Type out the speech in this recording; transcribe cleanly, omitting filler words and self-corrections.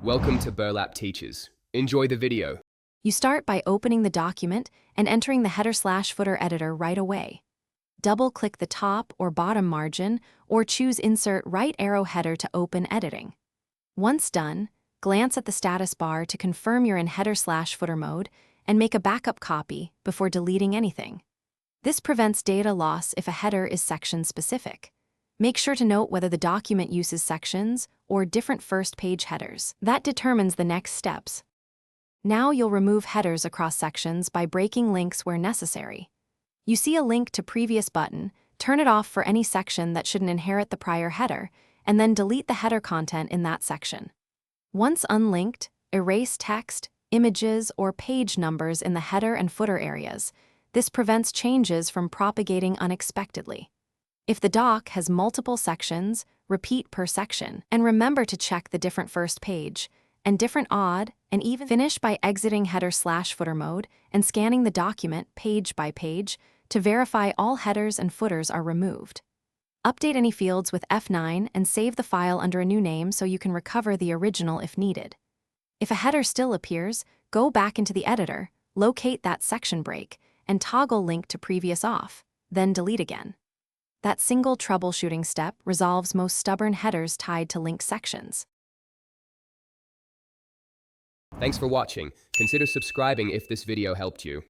Welcome to Burlap Teachers. Enjoy the video. You start by opening the document and entering the header/footer editor right away. Double-click the top or bottom margin or choose Insert Right Arrow Header to open editing. Once done, glance at the status bar to confirm you're in header/footer mode and make a backup copy before deleting anything. This prevents data loss if a header is section-specific. Make sure to note whether the document uses sections or different first-page headers. That determines the next steps. Now you'll remove headers across sections by breaking links where necessary. You see a link to previous button, turn it off for any section that shouldn't inherit the prior header, and then delete the header content in that section. Once unlinked, erase text, images, or page numbers in the header and footer areas. This prevents changes from propagating unexpectedly. If the doc has multiple sections, repeat per section, and remember to check the different first page, and different odd, and even. Finish by exiting header/footer mode and scanning the document page by page to verify all headers and footers are removed. Update any fields with F9 and save the file under a new name so you can recover the original if needed. If a header still appears, go back into the editor, locate that section break, and toggle link to previous off, then delete again. That single troubleshooting step resolves most stubborn headers tied to linked sections. Thanks for watching. Consider subscribing if this video helped you.